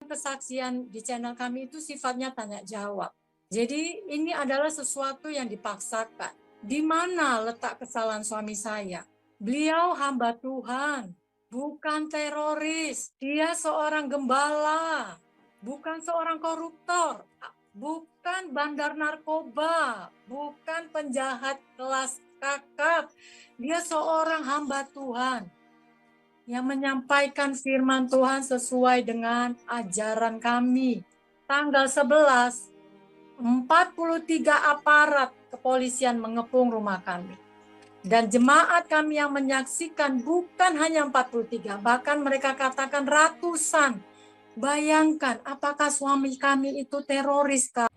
kesaksian di channel kami itu sifatnya tanya jawab. Jadi ini adalah sesuatu yang dipaksakan. Di mana letak kesalahan suami saya? Beliau hamba Tuhan, bukan teroris. Dia seorang gembala, bukan seorang koruptor, bukan bandar narkoba, bukan penjahat kelas kakap. Dia seorang hamba Tuhan yang menyampaikan firman Tuhan sesuai dengan ajaran kami. Tanggal 11, 43 aparat kepolisian mengepung rumah kami. Dan jemaat kami yang menyaksikan bukan hanya 43, bahkan mereka katakan ratusan. Bayangkan, apakah suami kami itu teroris, Kak?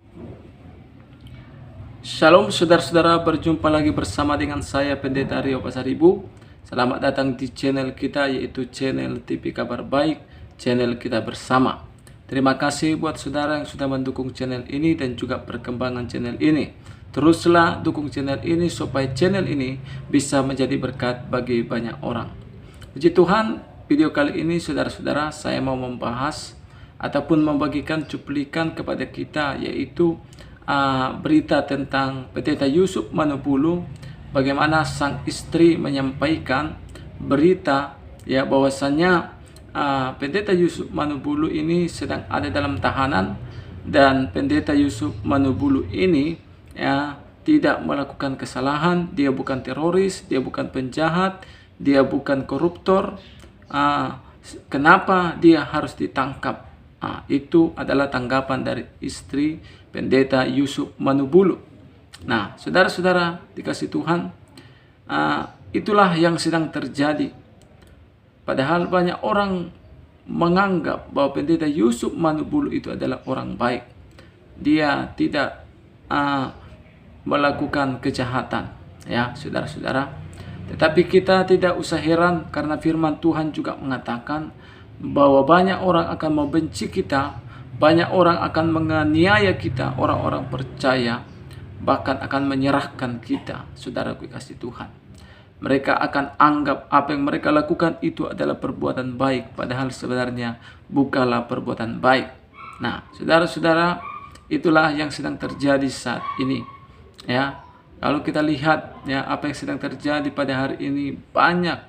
Shalom saudara-saudara, berjumpa lagi bersama dengan saya Pendeta Rio Pasaribu. Selamat datang di channel kita, yaitu channel TV Kabar Baik, channel kita bersama. Terima kasih buat saudara yang sudah mendukung channel ini dan juga perkembangan channel ini. Teruslah dukung channel ini supaya channel ini bisa menjadi berkat bagi banyak orang. Puji Tuhan, video kali ini saudara-saudara saya mau membahas ataupun membagikan cuplikan kepada kita, yaitu berita tentang Pendeta Yusuf Manubulu, bagaimana sang istri menyampaikan berita ya bahwasanya Pendeta Yusuf Manubulu ini sedang ada dalam tahanan, dan Pendeta Yusuf Manubulu ini ya tidak melakukan kesalahan, dia bukan teroris, dia bukan penjahat, dia bukan koruptor. Kenapa dia harus ditangkap? Itu adalah tanggapan dari istri Pendeta Yusuf Manubulu. Nah, saudara-saudara dikasih Tuhan, itulah yang sedang terjadi. Padahal banyak orang menganggap bahwa Pendeta Yusuf Manubulu itu adalah orang baik. Dia tidak melakukan kejahatan, ya saudara-saudara. Tetapi kita tidak usah heran, karena firman Tuhan juga mengatakan bahwa banyak orang akan membenci kita, banyak orang akan menganiaya kita, orang-orang percaya bahkan akan menyerahkan kita. Saudaraku kasih Tuhan, mereka akan anggap apa yang mereka lakukan itu adalah perbuatan baik, padahal sebenarnya bukanlah perbuatan baik. Nah, saudara-saudara, itulah yang sedang terjadi saat ini. Ya, kalau kita lihat ya apa yang sedang terjadi pada hari ini, banyak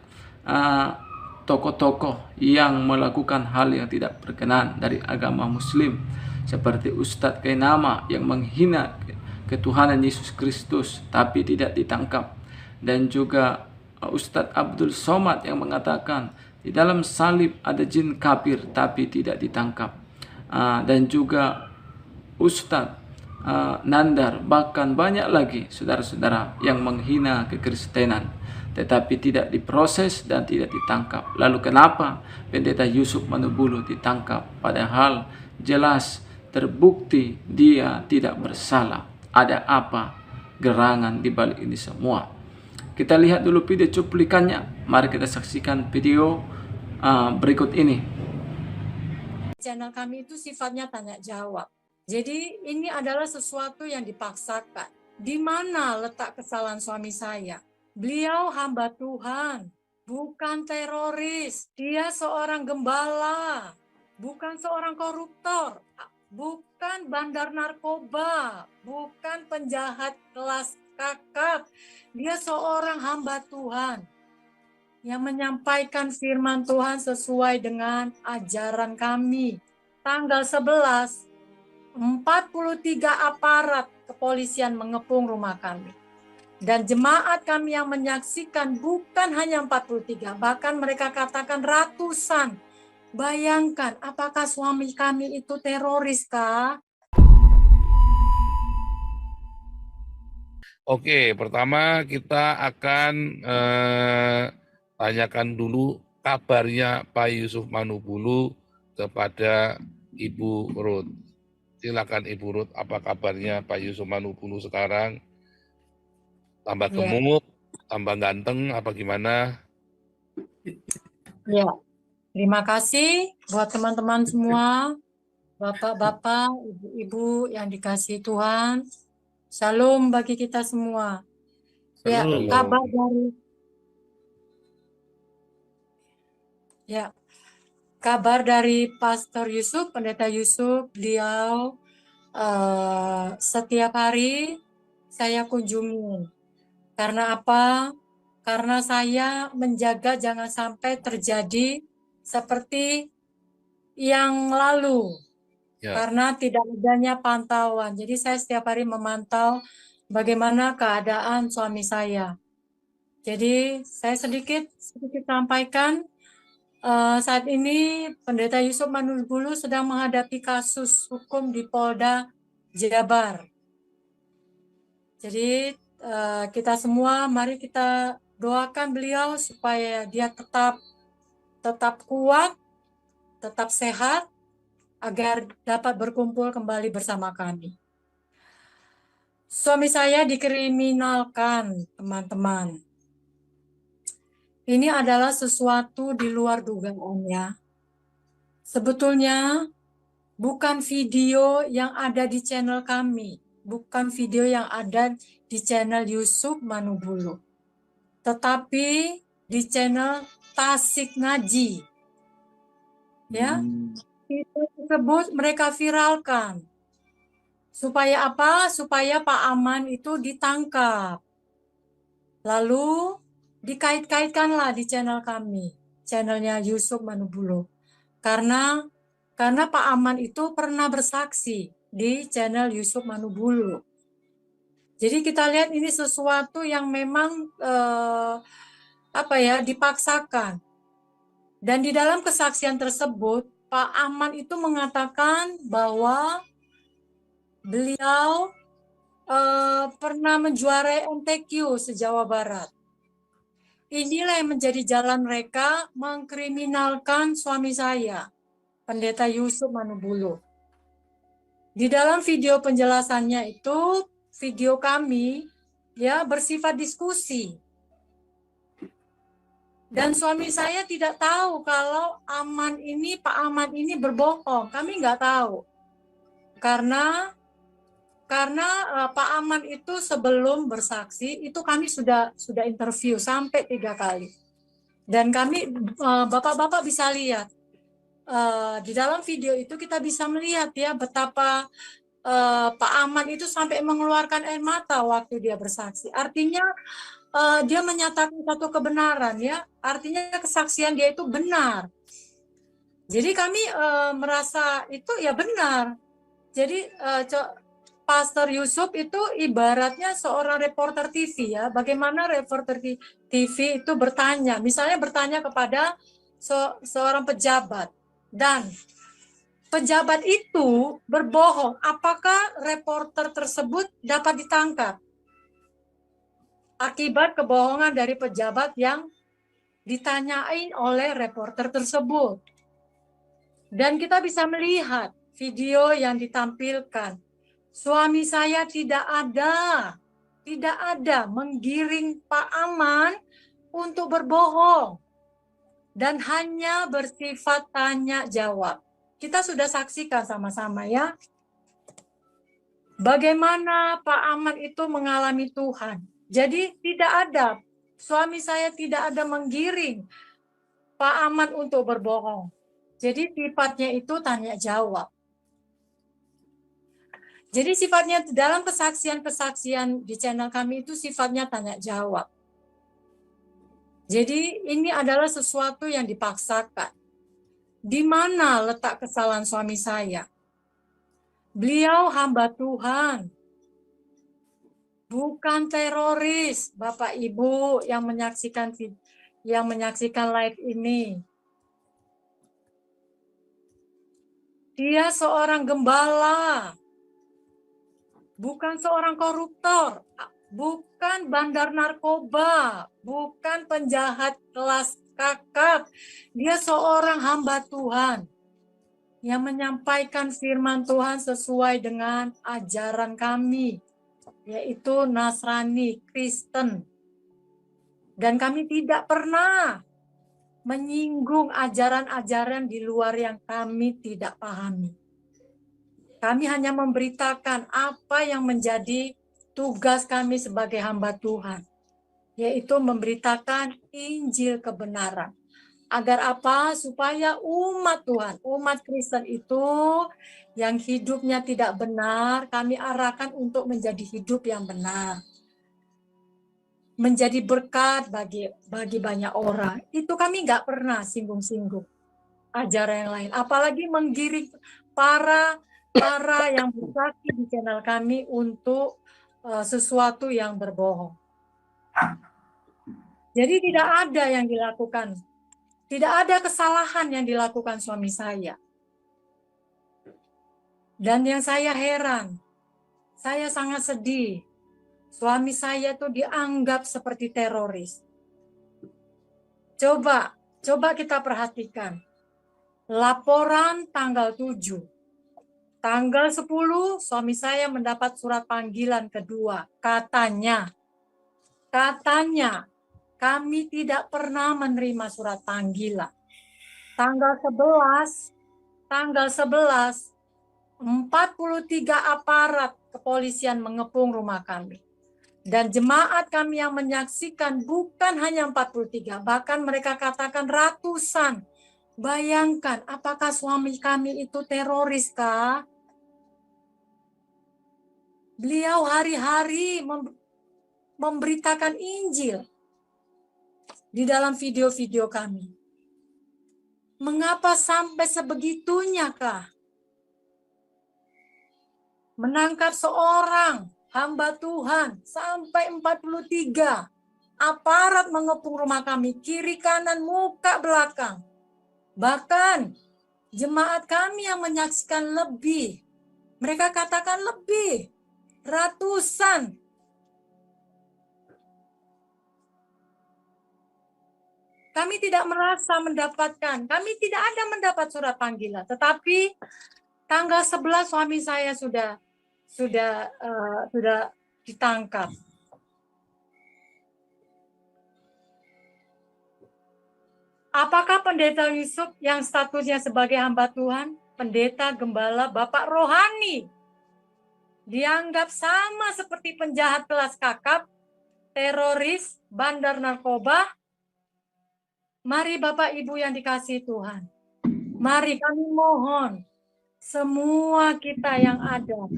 tokoh-tokoh yang melakukan hal yang tidak berkenan dari agama Muslim, seperti Ustadz Kainama yang menghina ketuhanan Yesus Kristus tapi tidak ditangkap, dan juga Ustadz Abdul Somad yang mengatakan di dalam salib ada jin kafir tapi tidak ditangkap, dan juga Ustadz Nandar, bahkan banyak lagi saudara-saudara yang menghina kekristenan tetapi tidak diproses dan tidak ditangkap. Lalu kenapa Pendeta Yusuf Manubulu ditangkap, padahal jelas terbukti dia tidak bersalah? Ada apa gerangan di balik ini semua? Kita lihat dulu video cuplikannya. Mari kita saksikan video berikut ini. Channel kami itu sifatnya tanya jawab. Jadi ini adalah sesuatu yang dipaksakan. Di mana letak kesalahan suami saya? Beliau hamba Tuhan, bukan teroris. Dia seorang gembala, bukan seorang koruptor, bukan bandar narkoba, bukan penjahat kelas kakap. Dia seorang hamba Tuhan yang menyampaikan firman Tuhan sesuai dengan ajaran kami. Tanggal 11, 43 aparat kepolisian mengepung rumah kami. Dan jemaat kami yang menyaksikan bukan hanya 43, bahkan mereka katakan ratusan. Bayangkan, apakah suami kami itu teroris, Kak? Oke, pertama kita akan tanyakan dulu kabarnya Pak Yusuf Manubulu kepada Ibu Ruth. Silakan Ibu Ruth, apa kabarnya Pak Yusuf Manubulu sekarang? Tambah gemuk, tambah ganteng, apa gimana? Ya, terima kasih buat teman-teman semua, bapak-bapak, ibu-ibu yang dikasihi Tuhan. Shalom bagi kita semua. Ya, kabar dari kabar dari Pastor Yusuf, Pendeta Yusuf, beliau setiap hari saya kunjungi. Karena apa? Karena saya menjaga jangan sampai terjadi seperti yang lalu. Ya. Karena tidak adanya pantauan. Jadi saya setiap hari memantau bagaimana keadaan suami saya. Jadi saya sedikit sampaikan, saat ini Pendeta Yusuf Manulbulu sedang menghadapi kasus hukum di Polda Jabar. Jadi kita semua mari kita doakan beliau supaya dia tetap kuat, tetap sehat, agar dapat berkumpul kembali bersama kami. Suami saya dikriminalkan, teman-teman. Ini adalah sesuatu di luar dugaannya. Sebetulnya bukan video yang ada di channel kami, bukan video yang ada di channel Yusuf Manubulu, tetapi di channel Tasik Naji. Ya, itu tersebut mereka viralkan. Supaya apa? Supaya Pak Aman itu ditangkap. Lalu dikait-kaitkanlah di channel kami, channelnya Yusuf Manubulu. Karena Pak Aman itu pernah bersaksi di channel Yusuf Manubulu. Jadi kita lihat ini sesuatu yang memang dipaksakan. Dan di dalam kesaksian tersebut, Pak Aman itu mengatakan bahwa beliau pernah menjuarai MTQ se-Jawa Barat. Inilah yang menjadi jalan mereka mengkriminalkan suami saya, Pendeta Yusuf Manubulu. Di dalam video penjelasannya itu, video kami ya bersifat diskusi. Dan suami saya tidak tahu kalau Pak Aman ini berbohong. Kami nggak tahu. Karena Pak Aman itu sebelum bersaksi itu kami sudah interview sampai 3 kali. Dan kami bapak-bapak bisa lihat di dalam video itu kita bisa melihat ya betapa Pak Aman itu sampai mengeluarkan air mata waktu dia bersaksi. Artinya dia menyatakan satu kebenaran ya. Artinya kesaksian dia itu benar. Jadi kami merasa itu ya benar. Jadi Pastor Yusuf itu ibaratnya seorang reporter TV ya. Bagaimana reporter TV itu bertanya, misalnya bertanya kepada seorang pejabat dan pejabat itu berbohong, apakah reporter tersebut dapat ditangkap? Akibat kebohongan dari pejabat yang ditanyain oleh reporter tersebut. Dan kita bisa melihat video yang ditampilkan. Suami saya tidak ada menggiring Pak Aman untuk berbohong dan hanya bersifat tanya jawab. Kita sudah saksikan sama-sama ya. Bagaimana Pak Aman itu mengalami Tuhan. Jadi suami saya tidak ada menggiring Pak Aman untuk berbohong. Jadi sifatnya itu tanya jawab. Jadi sifatnya dalam kesaksian di channel kami itu sifatnya tanya jawab. Jadi ini adalah sesuatu yang dipaksakan. Di mana letak kesalahan suami saya? Beliau hamba Tuhan. Bukan teroris, Bapak Ibu yang menyaksikan live ini. Dia seorang gembala. Bukan seorang koruptor, bukan bandar narkoba, bukan penjahat kelas kakap. Dia seorang hamba Tuhan yang menyampaikan firman Tuhan sesuai dengan ajaran kami, yaitu Nasrani, Kristen. Dan kami tidak pernah menyinggung ajaran-ajaran di luar yang kami tidak pahami. Kami hanya memberitakan apa yang menjadi tugas kami sebagai hamba Tuhan, yaitu memberitakan Injil kebenaran. Agar apa? Supaya umat Tuhan, umat Kristen itu yang hidupnya tidak benar, kami arahkan untuk menjadi hidup yang benar. Menjadi berkat bagi banyak orang. Itu kami nggak pernah singgung-singgung ajaran yang lain. Apalagi menggiring para yang bersaksi di channel kami untuk sesuatu yang berbohong. Jadi tidak ada yang dilakukan. Tidak ada kesalahan yang dilakukan suami saya. Dan yang saya heran, saya sangat sedih. Suami saya tuh dianggap seperti teroris. Coba kita perhatikan. Laporan tanggal 7. Tanggal 10, suami saya mendapat surat panggilan kedua. Katanya, kami tidak pernah menerima surat panggilan. Tanggal 11, 43 aparat kepolisian mengepung rumah kami. Dan jemaat kami yang menyaksikan bukan hanya 43, bahkan mereka katakan ratusan. Bayangkan, apakah suami kami itu teroris kah? Beliau hari-hari memberitakan Injil di dalam video-video kami. Mengapa sampai sebegitunya kah? Menangkap seorang hamba Tuhan sampai 43 aparat mengepung rumah kami, kiri kanan muka belakang. Bahkan jemaat kami yang menyaksikan lebih, mereka katakan lebih, ratusan. Kami tidak merasa mendapatkan, kami tidak ada mendapat surat panggilan. Tetapi tanggal 11 suami saya sudah ditangkap. Apakah pendeta Yusuf yang statusnya sebagai hamba Tuhan, pendeta, gembala, bapak rohani, dianggap sama seperti penjahat kelas kakap, teroris, bandar narkoba? Mari Bapak Ibu yang dikasihi Tuhan, mari kami mohon semua kita yang ada,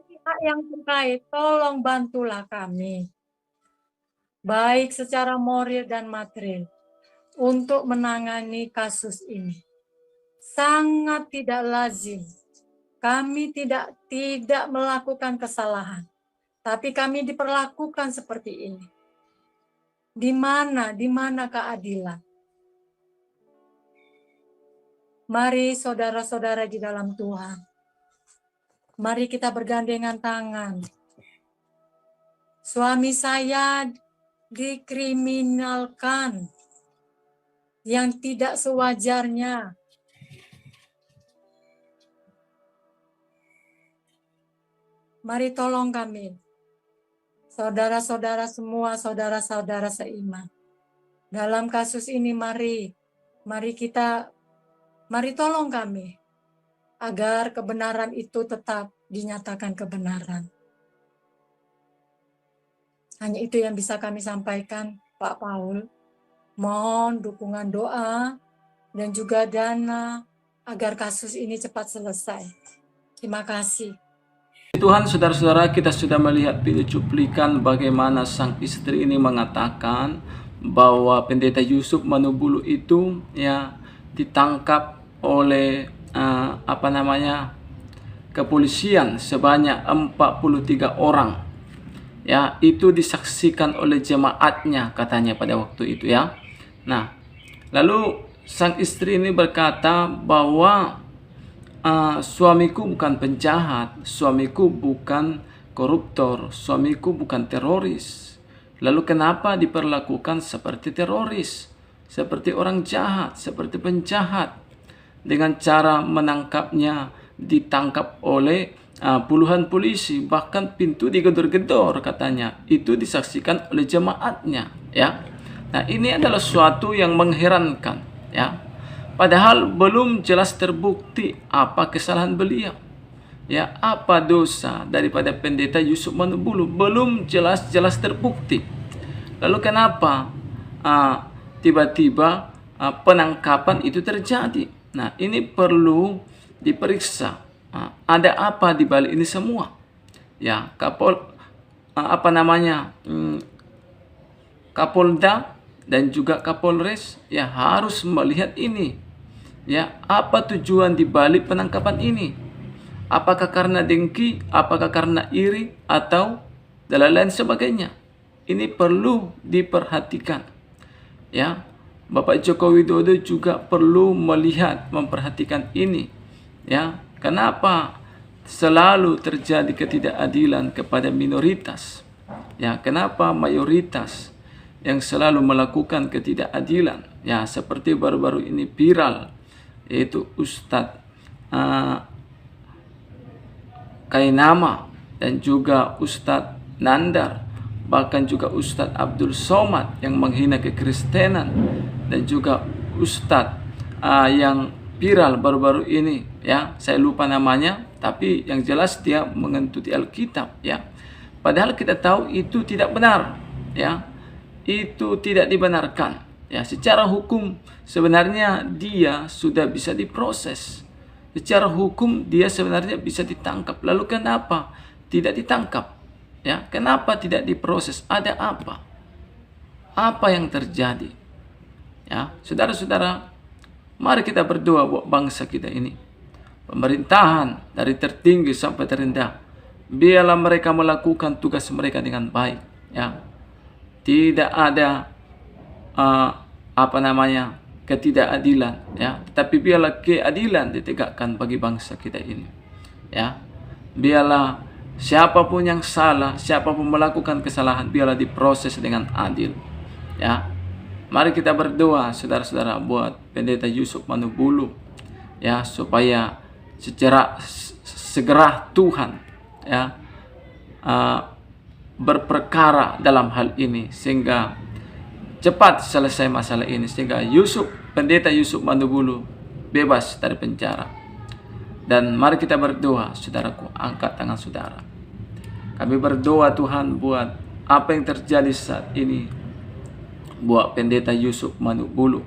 pihak yang terkait, tolong bantulah kami, baik secara moral dan material, untuk menangani kasus ini. Sangat tidak lazim. Kami tidak melakukan kesalahan, tapi kami diperlakukan seperti ini. Di mana keadilan? Mari saudara-saudara di dalam Tuhan, mari kita bergandengan tangan. Suami saya dikriminalkan yang tidak sewajarnya. Mari tolong kami, saudara-saudara semua, saudara-saudara seiman. Dalam kasus ini mari tolong kami, agar kebenaran itu tetap dinyatakan kebenaran. Hanya itu yang bisa kami sampaikan, Pak Paul. Mohon dukungan doa dan juga dana agar kasus ini cepat selesai. Terima kasih. Tuhan, saudara-saudara, kita sudah melihat video cuplikan bagaimana sang istri ini mengatakan bahwa pendeta Yusuf Manubulu itu ya ditangkap oleh kepolisian sebanyak 43 orang. Ya, itu disaksikan oleh jemaatnya katanya pada waktu itu ya. Nah, lalu sang istri ini berkata bahwa suamiku bukan penjahat, suamiku bukan koruptor, suamiku bukan teroris. Lalu kenapa diperlakukan seperti teroris, seperti orang jahat, seperti penjahat? Dengan cara menangkapnya, ditangkap oleh puluhan polisi, bahkan pintu digedor-gedor katanya. Itu disaksikan oleh jemaatnya ya. Nah, ini adalah suatu yang mengherankan ya. Padahal belum jelas terbukti apa kesalahan beliau. Ya, apa dosa daripada pendeta Yusuf Manubulu, belum jelas-jelas terbukti. Lalu kenapa tiba-tiba penangkapan itu terjadi. Nah, ini perlu diperiksa. Ada apa di balik ini semua? Ya, Kapolda dan juga Kapolres ya harus melihat ini. Ya, apa tujuan di balik penangkapan ini? Apakah karena dengki, apakah karena iri, atau dan lain sebagainya? Ini perlu diperhatikan. Ya, Bapak Joko Widodo juga perlu memperhatikan ini. Ya, kenapa selalu terjadi ketidakadilan kepada minoritas? Ya, kenapa mayoritas yang selalu melakukan ketidakadilan? Ya, seperti baru-baru ini viral, yaitu Ustadz Kainama dan juga Ustadz Nandar, bahkan juga Ustadz Abdul Somad yang menghina kekristenan, dan juga Ustadz yang viral baru-baru ini, ya saya lupa namanya, tapi yang jelas dia mengentuti Alkitab, ya. Padahal kita tahu itu tidak benar, ya, itu tidak dibenarkan, ya. Secara hukum sebenarnya dia sudah bisa diproses. Secara hukum dia sebenarnya bisa ditangkap. Lalu kenapa tidak ditangkap? Ya, kenapa tidak diproses? Ada apa? Apa yang terjadi? Ya, saudara-saudara, mari kita berdoa buat bangsa kita ini. Pemerintahan dari tertinggi sampai terendah, biarlah mereka melakukan tugas mereka dengan baik. Ya, tidak ada ketidakadilan, ya, tetapi biarlah keadilan ditegakkan bagi bangsa kita ini, ya. Biarlah siapapun yang salah, siapapun melakukan kesalahan, biarlah diproses dengan adil, ya. Mari kita berdoa, saudara-saudara, buat Pendeta Yusuf Manubulu, ya, supaya segera Tuhan, ya, berperkara dalam hal ini sehingga cepat selesai masalah ini, sehingga Pendeta Yusuf Manubulu bebas dari penjara. Dan mari kita berdoa, saudaraku, angkat tangan saudara. Kami berdoa Tuhan buat apa yang terjadi saat ini, buat Pendeta Yusuf Manubulu.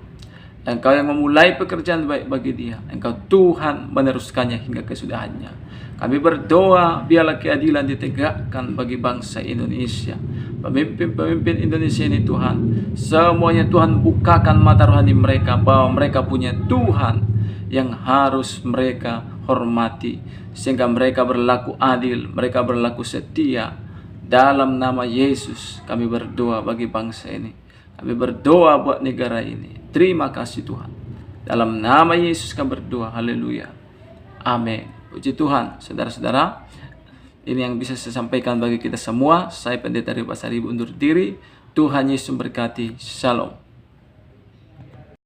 Engkau yang memulai pekerjaan baik bagi dia, Engkau Tuhan meneruskannya hingga kesudahannya. Kami berdoa biarlah keadilan ditegakkan bagi bangsa Indonesia. Pemimpin-pemimpin Indonesia ini Tuhan, semuanya Tuhan bukakan mata rohani mereka bahwa mereka punya Tuhan yang harus mereka hormati, sehingga mereka berlaku adil, mereka berlaku setia. Dalam nama Yesus kami berdoa bagi bangsa ini. Kami berdoa buat negara ini. Terima kasih Tuhan. Dalam nama Yesus kami berdoa. Haleluya. Amin. Puji Tuhan. Saudara-saudara, ini yang bisa saya sampaikan bagi kita semua. Saya Pendeta Rio Pasaribu undur diri. Tuhan Yesus memberkati. Shalom.